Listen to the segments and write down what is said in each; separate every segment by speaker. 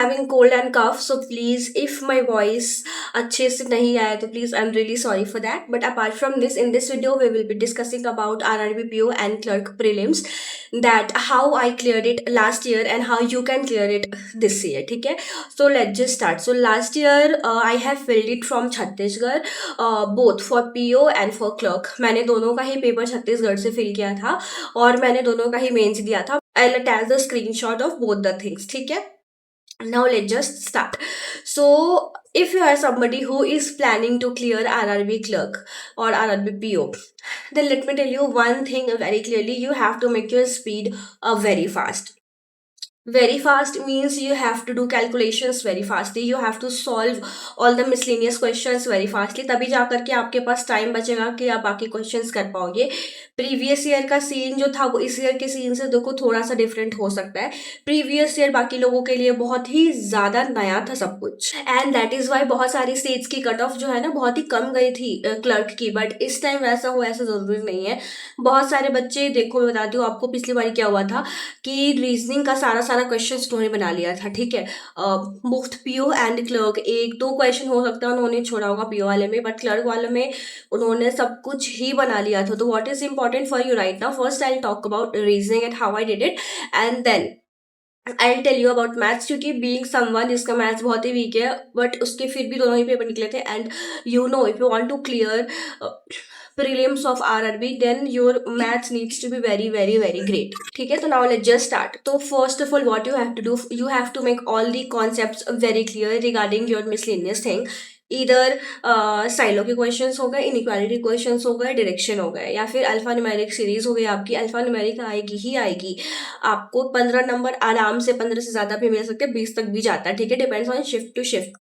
Speaker 1: Having cold and cough, so please, if my voice अच्छे से नहीं आया तो please I'm really sorry for that. But apart from this, in this video we will be discussing about RRB PO and clerk prelims, that how I cleared it last year and how you can clear it this year. ठीक है, so let's just start. So last year I have filled it from Chhattisgarh, both for PO and for clerk. मैंने दोनों का ही paper Chhattisgarh से fill किया था और मैंने दोनों का ही मेंस दिया था. I'll attach the screenshot of both the things. ठीक है, now let's just start. So if you are somebody who is planning to clear RRB clerk or RRB PO, then let me tell you one thing very clearly: you have to make your speed very fast. Very fast means you have to do calculations very fastly, you have to solve all the miscellaneous questions very fastly, तभी जा करके आपके पास time बचेगा कि आप बाकी questions कर पाओगे. प्रीवियस ईयर का सीन जो था वो इस ईयर के सीन से देखो थोड़ा सा डिफरेंट हो सकता है. प्रीवियस ईयर बाकी लोगों के लिए बहुत ही ज़्यादा नया था सब कुछ, एंड दैट इज़ वाई बहुत सारी स्टेट्स की कट ऑफ जो है ना बहुत ही कम गई थी क्लर्क की. बट इस टाइम वैसा हो ऐसा ज़रूरी नहीं है. बहुत सारे बच्चे, देखो मैं बताती हूँ आपको, पिछली बार क्या हुआ था कि रीजनिंग का सारा सारा क्वेश्चन उन्होंने बना लिया था. ठीक है, मुफ्त पीओ एंड क्लर्क, एक दो क्वेश्चन हो सकता है उन्होंने छोड़ा होगा पीओ वाले में, बट क्लर्क वाले में उन्होंने सब कुछ ही बना लिया था. तो what is important for you right now, first I talk about reasoning and how I did it, and then I tell you about maths, क्योंकि बीइंग समवन जिसका मैथ्स बहुत ही वीक है बट उसके फिर भी दोनों ही पेपर निकले थे. And you know, if you want to clear prelims of RRB, then your maths needs to be very very very great. ठीक है, तो now let's just start. तो first of all what you have to do, you have to make all the concepts very clear regarding your miscellaneous thing. इधर silo के questions हो गए, inequality questions हो गए, डायरेक्शन हो गए, या फिर अल्फा न्यूमेरिक सीरीज हो गई आपकी. अल्फा न्यूमेरिक आएगी ही आएगी, आपको 15 नंबर आराम से, 15 से ज़्यादा भी मिल सकते हैं, 20 तक भी जाता है. ठीक है, depends on shift to shift.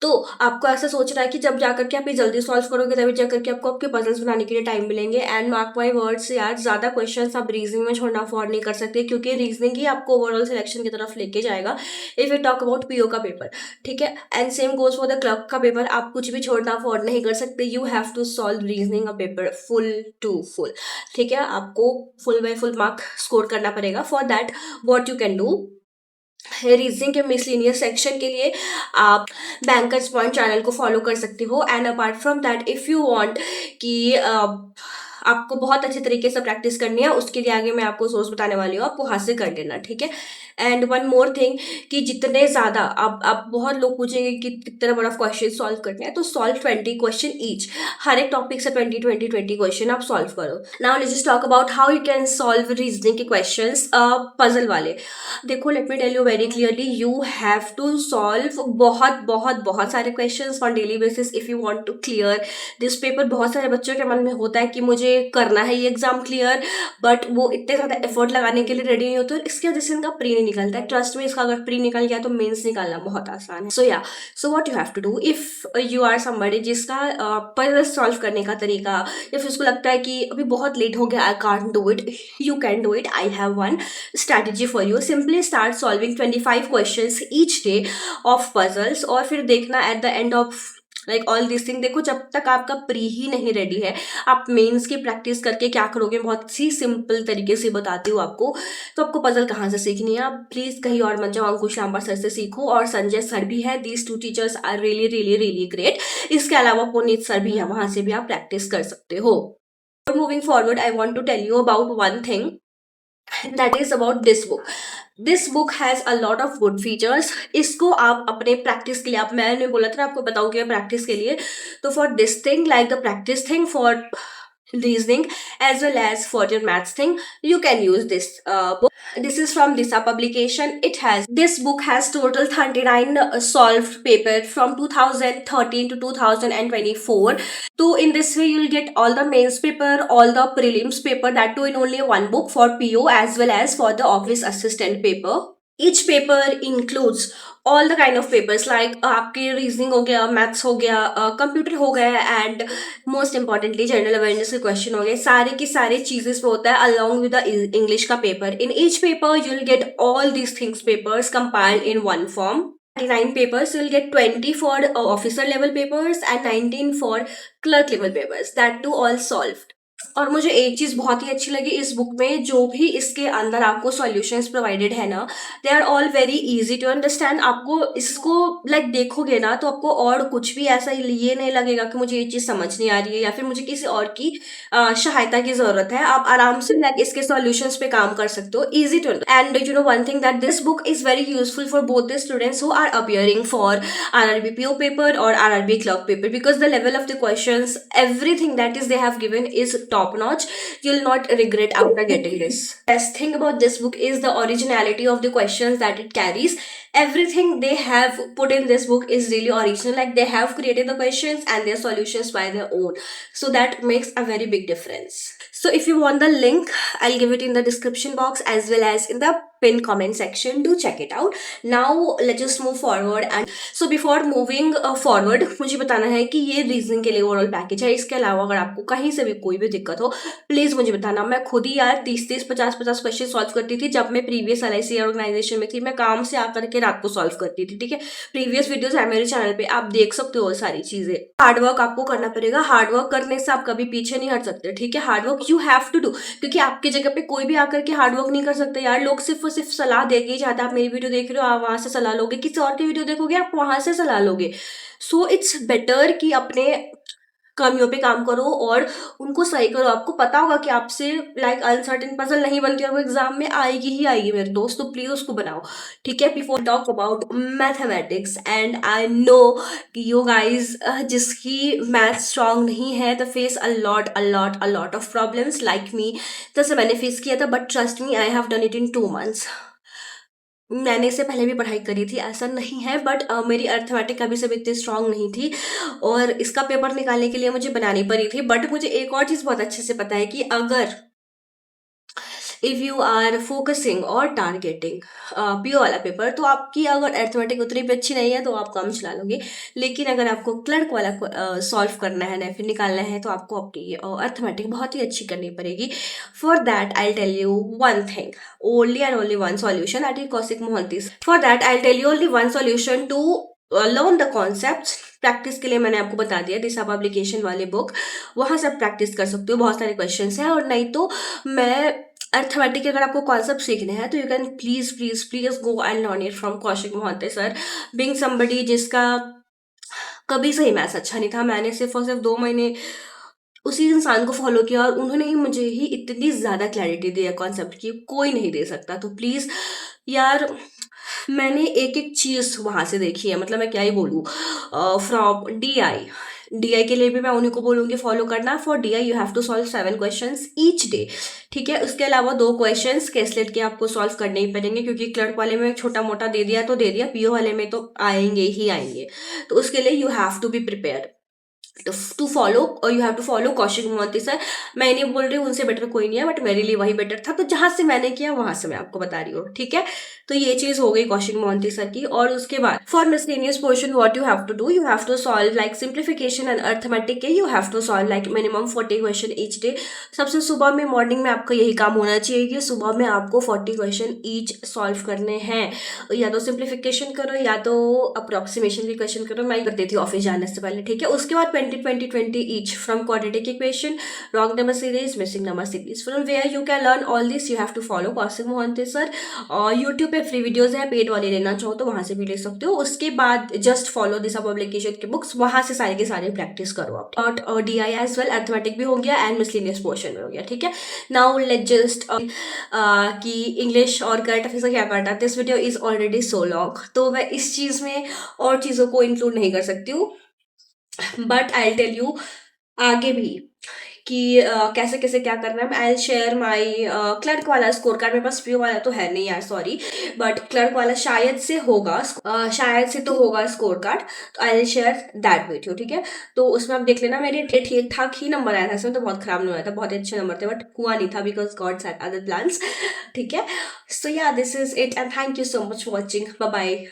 Speaker 1: तो आपको ऐसा सोचना है कि जब जाकर के आप ये जल्दी सॉल्व करोगे तभी जाकर के आपको आपके पजल्स बनाने के लिए टाइम मिलेंगे. एंड मार्क माई वर्ड्स यार, ज़्यादा क्वेश्चंस आप रीजनिंग में छोड़ना अफोर्ड नहीं कर सकते, क्योंकि रीजनिंग ही आपको ओवरऑल सिलेक्शन की तरफ लेके जाएगा. If you talk about PO का पेपर, ठीक है, and same goes for the clerk का पेपर, आप कुछ भी छोड़ना अफोर्ड नहीं कर सकते. You have to solve reasoning का पेपर फुल टू फुल. ठीक है, आपको full by full mark score करना पड़ेगा. For that what you can do, reasoning के मिसलिनियस सेक्शन के लिए आप बैंकर्स पॉइंट चैनल को फॉलो कर सकते हो. And apart from that, if you want कि आपको बहुत अच्छे तरीके से प्रैक्टिस करनी है, उसके लिए आगे मैं आपको सोर्स बताने वाली हूँ, आपको हाथ से कर लेना. ठीक है, एंड वन मोर थिंग कि जितने ज़्यादा आप बहुत लोग पूछेंगे कि कितना बड़ा क्वेश्चन सॉल्व करना है, तो सॉल्व 20 क्वेश्चन ईच. हर एक टॉपिक से 20 क्वेश्चन आप सॉल्व करो. Now let's just talk about how you can solve reasoning के क्वेश्चंस पजल वाले. देखो, let me tell you very clearly, you have to solve बहुत बहुत बहुत सारे questions on daily basis if you want to clear this paper. बहुत सारे बच्चों के मन में होता है कि मुझे करना है ये एग्जाम क्लियर, बट वो इतने ज़्यादा एफर्ट लगाने के लिए रेडी नहीं होते, इसकी वजह से इनका प्री नहीं निकलता है. ट्रस्ट में, इसका अगर प्री निकल गया तो मेंस निकालना बहुत आसान है. So what you have to do, if you are somebody जिसका पजल सॉल्व करने का तरीका, इफ उसको लगता है कि अभी बहुत लेट हो गया, I can't do it, you can do it. I have one strategy for you. Simply start solving 25 questions each day of puzzles, और फिर देखना at the end of like all these things. देखो, जब तक आपका pre ही नहीं ready है, आप मेंस की प्रैक्टिस करके क्या करोगे, बहुत सी सिंपल तरीके से बताती हूँ आपको. तो आपको पजल कहाँ से सीखनी है, आप प्लीज़ कहीं और मत जाओ, अंकुश लांबा सर से सीखो, और संजय सर भी है. These two teachers are really really really great. इसके अलावा पुनीत सर भी है, वहाँ से भी आप प्रैक्टिस कर सकते हो. Moving forward, I want to tell you about one thing, that is about this book. This book has a lot of good features. इसको आप अपने प्रैक्टिस के लिए, आप, मैंने बोला था आपको बताऊँ प्रैक्टिस के लिए, तो for this thing, like the practice thing for reasoning as well as for your maths thing, you can use this book. This is from Disa publication. This book has total 39 solved paper from 2013 to 2024. So in this way you'll get all the mains paper, all the prelims paper, that too in only one book for PO as well as for the office assistant paper. Each paper includes all the kind of papers like आपके reasoning हो गया, maths हो गया, computer हो गया, and most importantly general awareness के question हो गए. सारे की सारे चीजेस पे होता है अलॉन्ग विद द इंग्लिश का paper. In each paper you will get all these things papers compiled in one form. 39 papers, you will get 20 for officer level papers and 19 for clerk level papers, that too all solved. और मुझे एक चीज बहुत ही अच्छी लगी इस book में, जो भी इसके अंदर आपको सॉल्यूशंस प्रोवाइडेड है ना, they are all very easy to understand. आपको इसको लाइक देखोगे ना तो आपको और कुछ भी ऐसा ये नहीं लगेगा कि मुझे ये चीज समझ नहीं आ रही है या फिर मुझे किसी और की सहायता की जरूरत है। आप आराम से लाइक इसके सॉल्यूशंस पे काम कर सकते हो, easy to. And you know one thing, that this book is very useful for both the students who are appearing for RRBPO paper or RRB clerk paper, because the level of the questions, everything that is they have given is top notch. You'll not regret after getting this. Best thing about this book is the originality of the questions that it carries. Everything they have put in this book is really original, like they have created the questions and their solutions by their own, so that makes a very big difference. So if you want the link, I'll give it in the description box as well as in the pinned comment section. Do check it out. Now let's just move forward. And so before moving forward, मुझे बताना है कि ये reasoning के लिए overall package है। इसके अलावा अगर आपको कहीं से भी कोई भी दिक्कत हो, प्लीज मुझे बताना। मैं खुद ही यार 30-30, 50-50 क्वेश्चन सॉल्व करती थी जब मैं प्रीवियस LIC ऑर्गेनाइजेशन में थी। मैं काम से आकर के रात को सॉल्व करती थी, ठीक है। प्रीवियस वीडियोस है मेरे चैनल पे, आप देख सकते हो सारी चीजें। हार्डवर्क आपको करना पड़ेगा, हार्डवर्क करने से आप कभी पीछे नहीं हट सकते, ठीक है। Hard work you have to do, क्योंकि आपकी जगह पे कोई भी आकर के हार्डवर्क नहीं कर सकता यार। लोग सिर्फ और सिर्फ सलाह देके ही जाता है। आप मेरी वीडियो देख रहे हो, आप वहां से सलाह लोगे, किसी और की वीडियो देखोगे आप वहां से सलाह लोगे। सो इट्स बेटर कि अपने कमियों पे काम करो और उनको सही करो। आपको पता होगा कि आपसे लाइक अनसर्टेन पजल नहीं बनती और वो एग्जाम में आएगी ही आएगी मेरे दोस्त, तो प्लीज उसको बनाओ, ठीक है। Before talk about mathematics, and I know कि यू गाइज जिसकी मैथ स्ट्रांग नहीं है the face a lot of problems like me. जैसे मैंने फेस किया था, but trust me I have done it in 2 months। मैंने इससे पहले भी पढ़ाई करी थी, ऐसा नहीं है, बट मेरी अर्थमेटिक अभी से भी इतनी स्ट्रांग नहीं थी और इसका पेपर निकालने के लिए मुझे बनानी पड़ी थी। बट मुझे एक और चीज़ बहुत अच्छे से पता है कि अगर इफ़ यू आर फोकसिंग और टारगेटिंग PO वाला पेपर, तो आपकी अगर अर्थमेटिक उतनी भी अच्छी नहीं है तो आप कम चला लोगे। लेकिन अगर आपको क्लर्क वाला सॉल्व करना है ना, फिर निकालना है, तो आपको अपनी अर्थमेटिक बहुत ही अच्छी करनी पड़ेगी। For that I tell you one thing, only and only one solution, that is Kaushik Mohanty's. For that I'll tell you only one solution to learn the concepts. Practice के लिए मैंने आपको बता दिया दिशा पब्लिकेशन वाले बुक, वहां से आप प्रैक्टिस कर सकते हो। बहुत सारे क्वेश्चंस हैं। और नहीं तो मैं अर्थमेटिक के अगर आपको कॉन्सेप्ट सीखने हैं तो you can please please please go and learn it from Kaushik Mohanty sir. Being somebody जिसका कभी से ही मैथ्स अच्छा नहीं था, मैंने सिर्फ और सिर्फ 2 महीने उसी इंसान को फॉलो किया और उन्होंने ही मुझे ही इतनी ज़्यादा क्लैरिटी दी है कॉन्सेप्ट की, कोई नहीं दे सकता। तो प्लीज़ यार, मैंने एक एक चीज़ वहाँ से देखी है, मतलब मैं क्या ही बोलूँ। फ्रॉम डी आई के लिए भी मैं उन्हीं को बोलूँगी फॉलो करना। For DI you have to solve 7 questions each day, ठीक है। उसके अलावा 2 क्वेश्चंस कैसलेट के आपको सॉल्व करने ही पड़ेंगे, क्योंकि क्लर्क वाले में छोटा मोटा दे दिया तो दे दिया, PO वाले में तो आएंगे ही आएंगे। तो उसके लिए you have to be prepare to follow, और you have to follow Kaushik Mohanty sir. मैं नहीं बोल रही हूँ उनसे बेटर कोई नहीं है, बट मेरे लिए वही बेटर था। तो जहां से मैंने किया वहां से मैं आपको बता रही हूँ, ठीक है। तो ये चीज हो गई कौशिक मोहंती सर की। और उसके बाद for miscellaneous portion what you have to do, you have to solve like simplification and arithmetic के you have to solve like minimum 40 question each day. सबसे सुबह में मॉर्निंग में आपका यही काम होना चाहिए कि सुबह में आपको 40 क्वेश्चन ईच सॉल्व करने हैं। या तो सिंप्लीफिकेशन करो या तो अप्रोक्सीमेशन के क्वेश्चन करो। मैं करती थी ऑफिस जाने से पहले, ठीक है। उसके बाद 20-20-20 each from quadratic equation, wrong number series, missing number series. From where you can learn all this, you have to follow Kaushik Mohanty sir। और यूट्यूब पे फ्री वीडियोस हैं, पेड वाले लेना चाहो तो वहां से भी ले सकते हो। उसके बाद जस्ट फॉलो दिशा पब्लिकेशन के बुक्स, वहां से सारे के सारे प्रैक्टिस करो आप। और DI एज वेल, अर्थमेटिक भी हो गया एंड मिसलेनियस पोर्शन भी हो गया, ठीक है। नाउ लेट जस्ट कि इंग्लिश और करंट अफेयर्स का क्या करना। This video is already so long, तो मैं इस चीज में और चीजों को इंक्लूड नहीं कर सकती हूँ। बट आई टेल यू आगे भी कि कैसे कैसे क्या करना है। आई शेयर माई क्लर्क वाला स्कोर कार्ड, मेरे पास PO वाला तो है नहीं यार, सॉरी। बट क्लर्क वाला शायद से होगा, शायद से तो होगा स्कोर कार्ड, तो I share that with you, ठीक है। तो उसमें आप देख लेना, मेरे ठीक ठाक ही नंबर आया था इसमें, तो बहुत खराब नहीं आया था, बहुत अच्छे नंबर थे, बट हुआ नहीं था because God said other plans, ठीक है। So yeah this is it and thank you so much for watching, bye bye.